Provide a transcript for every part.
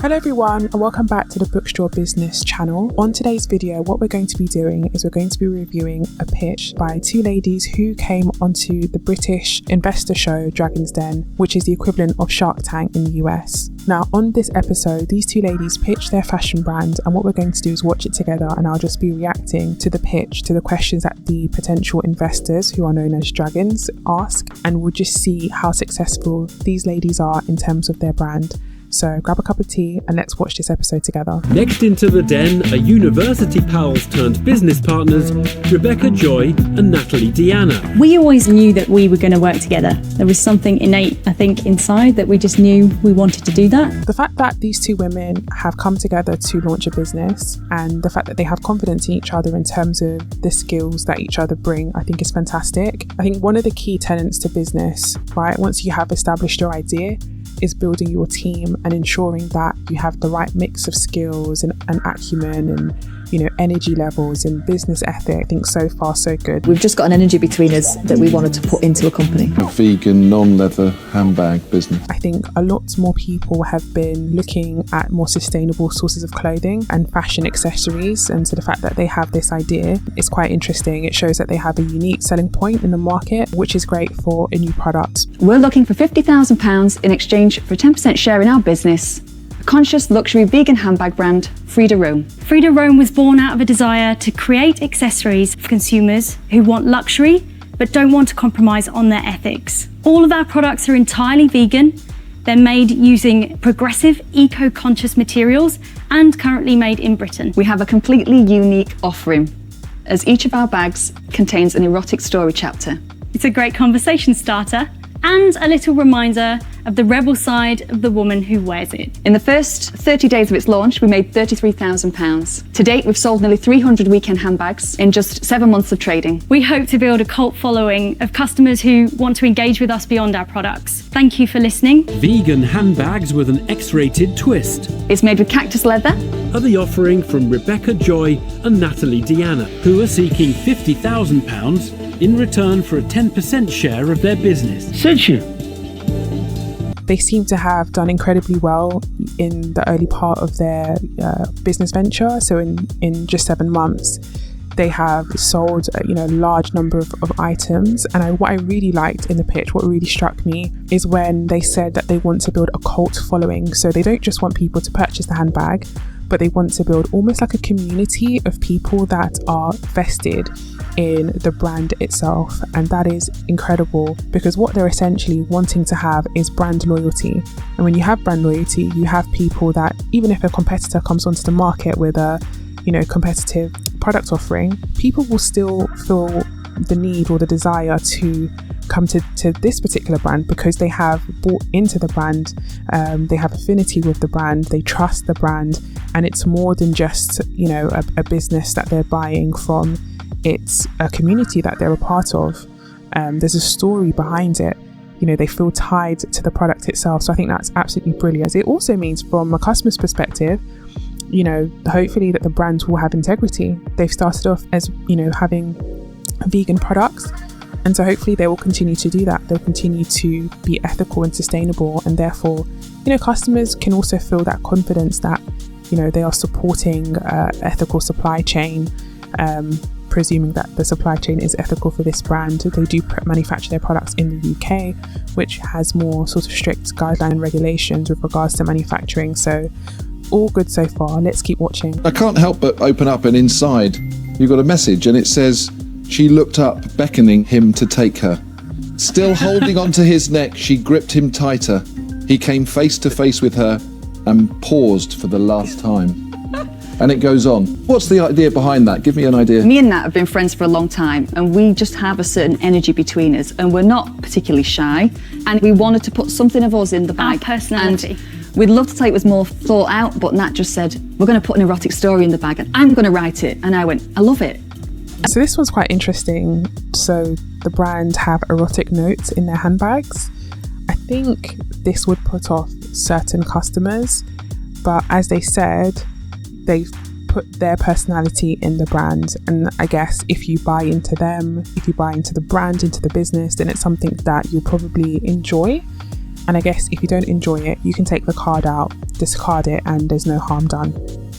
Hello everyone and welcome back to the Bookstore Business channel. On today's video, what we're going to be doing is we're going to be reviewing a pitch by two ladies who came onto the British investor show Dragon's Den, which is the equivalent of Shark Tank in the US. Now on this episode, these two ladies pitched their fashion brand, and what we're going to do is watch it together, and I'll just be reacting to the pitch, to the questions that the potential investors, who are known as dragons, ask, and we'll just see how successful these ladies are in terms of their brand. So grab a cup of tea and let's watch this episode together. Next into the den are university pals turned business partners, Rebecca Joy and Natalie Deanna. We always knew that we were going to work together. There was something innate, I think, inside that we just knew we wanted to do that. The fact that these two women have come together to launch a business, and the fact that they have confidence in each other in terms of the skills that each other bring, I think is fantastic. I think one of the key tenets to business, right, once you have established your idea, is building your team and ensuring that you have the right mix of skills and acumen and, you know, energy levels and business ethic. I think so far so good. We've just got an energy between us that we wanted to put into a company. A vegan, non-leather handbag business. I think a lot more people have been looking at more sustainable sources of clothing and fashion accessories, and so the fact that they have this idea is quite interesting. It shows that they have a unique selling point in the market, which is great for a new product. We're looking for £50,000 in exchange for a 10% share in our business, a conscious luxury vegan handbag brand, Frida Rome. Frida Rome was born out of a desire to create accessories for consumers who want luxury but don't want to compromise on their ethics. All of our products are entirely vegan. They're made using progressive, eco-conscious materials and currently made in Britain. We have a completely unique offering, as each of our bags contains an erotic story chapter. It's a great conversation starter and a little reminder of the rebel side of the woman who wears it. In the first 30 days of its launch, we made £33,000. To date, we've sold nearly 300 weekend handbags in just 7 months of trading. We hope to build a cult following of customers who want to engage with us beyond our products. Thank you for listening. Vegan handbags with an X-rated twist It's made with cactus leather. are the offering from Rebecca Joy and Natalie Deanna, who are seeking £50,000 in return for a 10% share of their business. Said you? They seem to have done incredibly well in the early part of their business venture. So in just 7 months, they have sold a large number of items. And what I really liked in the pitch, what really struck me, is when they said that they want to build a cult following. So they don't just want people to purchase the handbag, but they want to build almost like a community of people that are vested in the brand itself. And that is incredible, because what they're essentially wanting to have is brand loyalty. And when you have brand loyalty, you have people that, even if a competitor comes onto the market with a competitive product offering, people will still feel the need or the desire to come to this particular brand because they have bought into the brand, they have affinity with the brand, they trust the brand, and it's more than just a business that they're buying from. It's a community that they're a part of. There's a story behind it. They feel tied to the product itself. So I think that's absolutely brilliant. It also means, from a customer's perspective, hopefully that the brand will have integrity. They've started off as, having vegan products. And so hopefully they will continue to do that. They'll continue to be ethical and sustainable. And therefore, customers can also feel that confidence that, they are supporting ethical supply chain, presuming that the supply chain is ethical for this brand. They do manufacture their products in the UK, which has more sort of strict guidelines and regulations with regards to manufacturing. So all good so far. Let's keep watching. I can't help but open up, and inside you've got a message, and it says, "She looked up, beckoning him to take her. Still holding onto his neck, she gripped him tighter. He came face to face with her and paused for the last time." And it goes on. What's the idea behind that? Give me an idea. Me and Nat have been friends for a long time, and we just have a certain energy between us, and we're not particularly shy, and we wanted to put something of us in the bag. Our personality. And we'd love to say it was more thought out, but Nat just said, "We're going to put an erotic story in the bag, and I'm going to write it." And I went, "I love it." So this one's quite interesting. So the brand have erotic notes in their handbags. I think this would put off certain customers, but as they said, they've put their personality in the brand. And I guess if you buy into them, if you buy into the brand, into the business, then it's something that you'll probably enjoy. And I guess if you don't enjoy it, you can take the card out, discard it, and there's no harm done,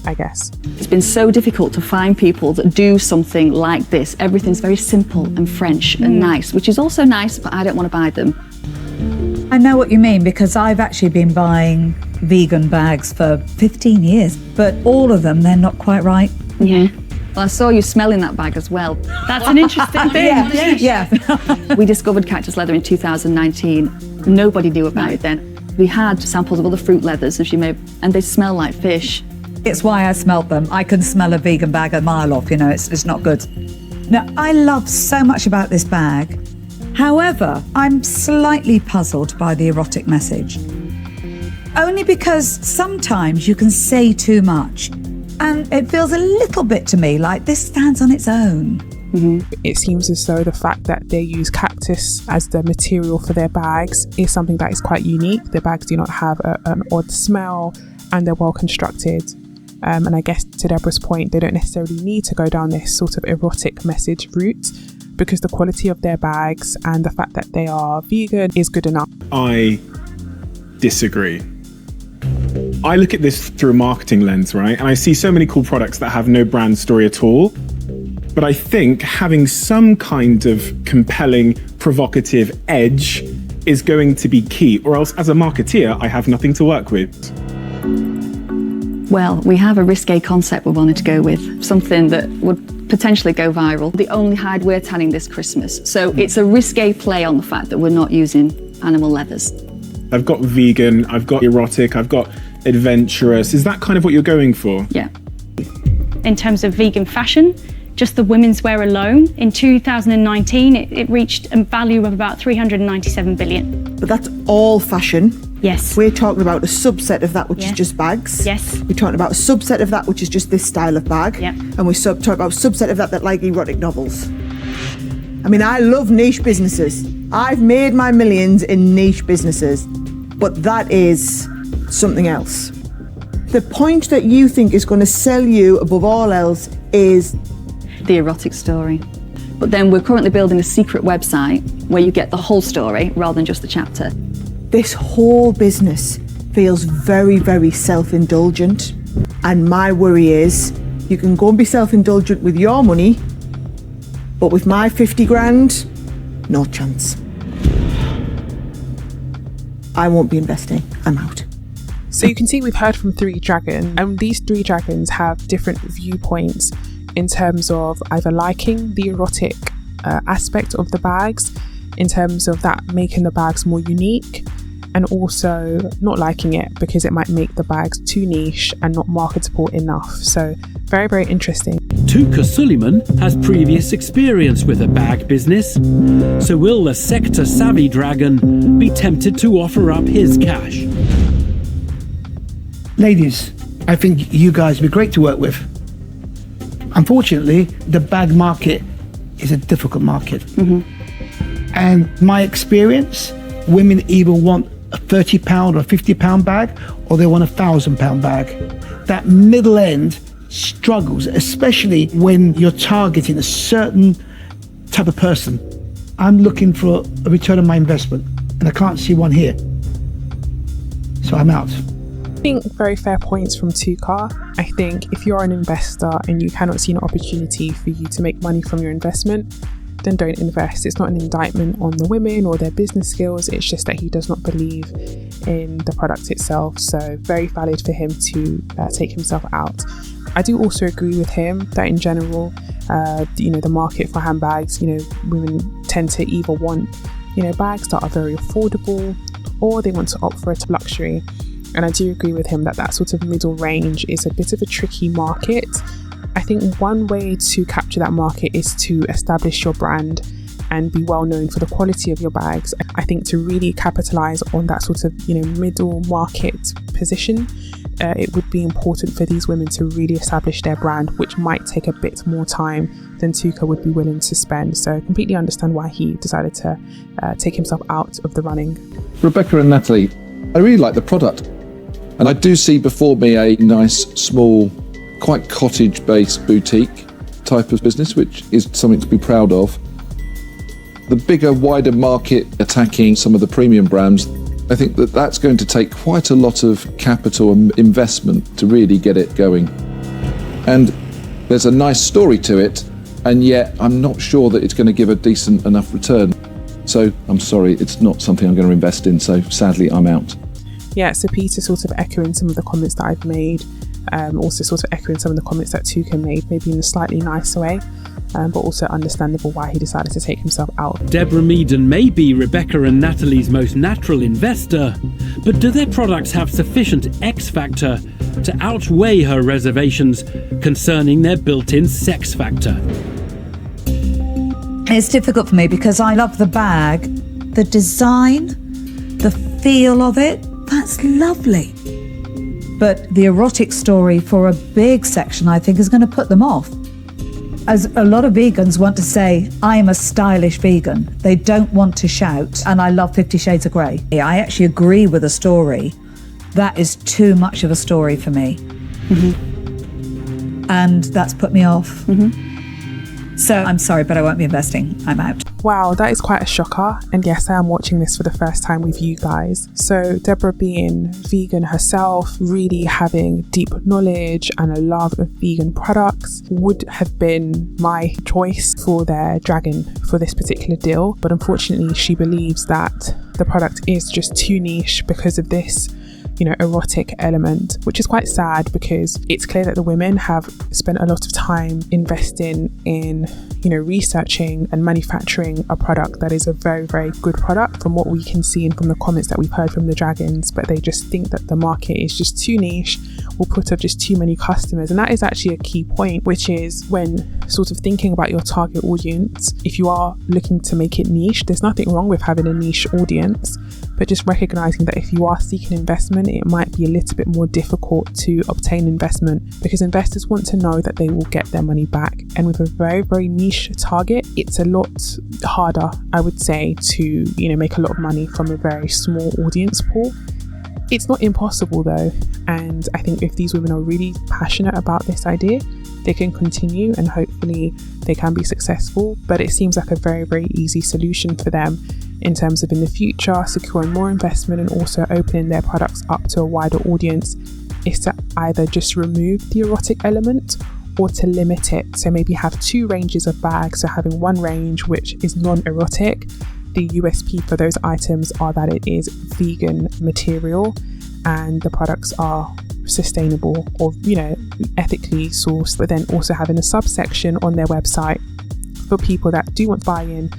I guess. It's been so difficult to find people that do something like this. Everything's very simple and French and nice, which is also nice, but I don't want to buy them. I know what you mean, because I've actually been buying vegan bags for 15 years, but all of them, they're not quite right. Yeah. Well, I saw you smelling that bag as well. That's an interesting thing. Yeah. We discovered cactus leather in 2019. Nobody knew about it then. We had samples of other fruit leathers and they smell like fish. It's why I smelt them. I can smell a vegan bag a mile off, it's not good. Now, I love so much about this bag. However, I'm slightly puzzled by the erotic message. Only because sometimes you can say too much, and it feels a little bit to me like this stands on its own. It seems as though the fact that they use cactus as the material for their bags is something that is quite unique. The bags do not have an odd smell, and they're well constructed. And I guess to Deborah's point, they don't necessarily need to go down this sort of erotic message route, because the quality of their bags and the fact that they are vegan is good enough. I disagree. I look at this through a marketing lens, right? And I see so many cool products that have no brand story at all. But I think having some kind of compelling, provocative edge is going to be key, or else as a marketeer, I have nothing to work with. Well, we have a risqué concept we wanted to go with, something that would potentially go viral. The only hide we're tanning this Christmas. So it's a risqué play on the fact that we're not using animal leathers. I've got vegan, I've got erotic, I've got adventurous. Is that kind of what you're going for? Yeah. In terms of vegan fashion, just the women's wear alone, in 2019, it reached a value of about 397 billion. But that's all fashion. Yes. We're talking about a subset of that, which is just bags. Yes. We're talking about a subset of that, which is just this style of bag. Yep. And we're talking about a subset of that like erotic novels. I mean, I love niche businesses. I've made my millions in niche businesses, but that is something else. The point that you think is going to sell you above all else is the erotic story. But then we're currently building a secret website where you get the whole story rather than just a chapter. this whole business feels very, very self-indulgent. And my worry is you can go and be self-indulgent with your money, but with my 50 grand, no chance. I won't be investing. I'm out. So you can see we've heard from three dragons, and these three dragons have different viewpoints in terms of either liking the erotic aspect of the bags, in terms of that making the bags more unique, and also not liking it because it might make the bags too niche and not marketable enough. So very, very interesting. Tuka Suleiman has previous experience with a bag business, so will the sector-savvy dragon be tempted to offer up his cash? Ladies, I think you guys would be great to work with. Unfortunately, the bag market is a difficult market. And my experience, women either want a £30 or a £50 bag, or they want a £1,000 bag. That middle end struggles, especially when you're targeting a certain type of person. I'm looking for a return on my investment, and I can't see one here. So I'm out. I think very fair points from Tuka. I think if you're an investor and you cannot see an opportunity for you to make money from your investment, then don't invest. It's not an indictment on the women or their business skills. It's just that he does not believe in the product itself. So very valid for him to take himself out. I do also agree with him that in general, the market for handbags, women tend to either want, bags that are very affordable, or they want to opt for a luxury. And I do agree with him that sort of middle range is a bit of a tricky market. I think one way to capture that market is to establish your brand and be well known for the quality of your bags. I think to really capitalize on that sort of, middle market position, it would be important for these women to really establish their brand, which might take a bit more time than Tuka would be willing to spend. So I completely understand why he decided to take himself out of the running. Rebecca and Natalie, I really like the product. And I do see before me a nice, small, quite cottage-based boutique type of business, which is something to be proud of. The bigger, wider market attacking some of the premium brands, I think that that's going to take quite a lot of capital and investment to really get it going. And there's a nice story to it, and yet I'm not sure that it's going to give a decent enough return. So I'm sorry, it's not something I'm going to invest in, so sadly I'm out. Yeah, so Peter sort of echoing some of the comments that I've made, also sort of echoing some of the comments that Toucan made, maybe in a slightly nicer way, but also understandable why he decided to take himself out. Deborah Meaden may be Rebecca and Natalie's most natural investor, but do their products have sufficient X factor to outweigh her reservations concerning their built-in sex factor? It's difficult for me because I love the bag, the design, the feel of it. That's lovely. But the erotic story for a big section, I think, is going to put them off. As a lot of vegans want to say, I'm a stylish vegan. They don't want to shout, and I love 50 Shades of Grey. I actually agree with the story. That is too much of a story for me. Mm-hmm. And that's put me off. Mm-hmm. So I'm sorry, but I won't be investing. I'm out. Wow, that is quite a shocker. And yes, I am watching this for the first time with you guys. So Deborah being vegan herself, really having deep knowledge and a love of vegan products would have been my choice for their dragon for this particular deal. But unfortunately, she believes that the product is just too niche because of this, erotic element, which is quite sad because it's clear that the women have spent a lot of time investing in, researching and manufacturing a product that is a very, very good product from what we can see and from the comments that we've heard from the dragons, but they just think that the market is just too niche, will put up just too many customers. And that is actually a key point, which is when sort of thinking about your target audience, if you are looking to make it niche, there's nothing wrong with having a niche audience, but just recognizing that if you are seeking investment, it might be a little bit more difficult to obtain investment because investors want to know that they will get their money back. And with a very, very niche target, it's a lot harder, I would say, to, make a lot of money from a very small audience pool. It's not impossible though. And I think if these women are really passionate about this idea, they can continue and hopefully they can be successful. But it seems like a very, very easy solution for them in terms of in the future securing more investment and also opening their products up to a wider audience is to either just remove the erotic element or to limit it. So maybe have two ranges of bags. So having one range which is non-erotic. The USP for those items are that it is vegan material and the products are sustainable or, ethically sourced, but then also having a subsection on their website for people that do want to buy in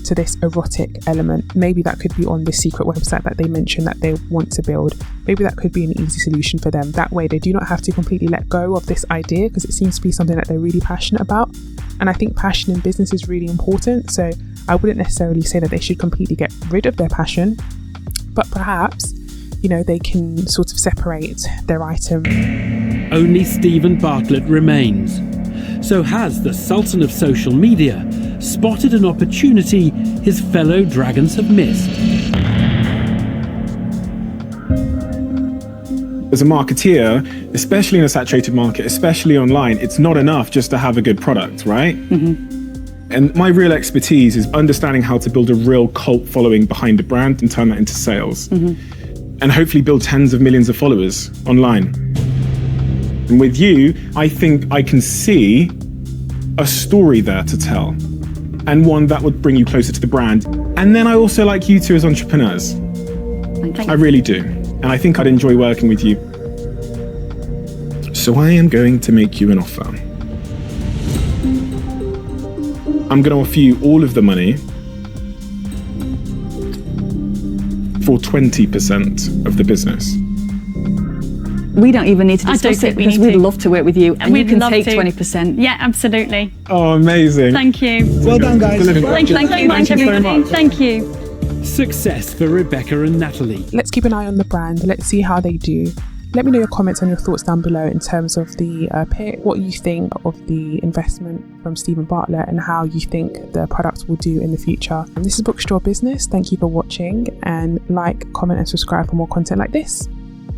to this erotic element. Maybe that could be on the secret website that they mentioned that they want to build. Maybe that could be an easy solution for them. That way they do not have to completely let go of this idea because it seems to be something that they're really passionate about. And I think passion in business is really important. So I wouldn't necessarily say that they should completely get rid of their passion, but perhaps, they can sort of separate their item. Only Stephen Bartlett remains. So has the Sultan of social media spotted an opportunity his fellow dragons have missed? As a marketeer, especially in a saturated market, especially online, it's not enough just to have a good product, right? Mm-hmm. And my real expertise is understanding how to build a real cult following behind a brand and turn that into sales. Mm-hmm. And hopefully build tens of millions of followers online. And with you, I think I can see a story there to tell, and one that would bring you closer to the brand. And then I also like you two as entrepreneurs. I really do. And I think I'd enjoy working with you. So I am going to make you an offer. I'm going to offer you all of the money for 20% of the business. We don't even need to discuss it because we'd love to work with you, and you can take 20%. Yeah, absolutely. Oh, amazing. Thank you. Well done, guys. Thank you so much, everybody. Thank you. Success for Rebecca and Natalie. Let's keep an eye on the brand. Let's see how they do. Let me know your comments and your thoughts down below in terms of the pick, what you think of the investment from Stephen Bartlett and how you think the products will do in the future. And this is Bookstore Business. Thank you for watching, and like, comment and subscribe for more content like this.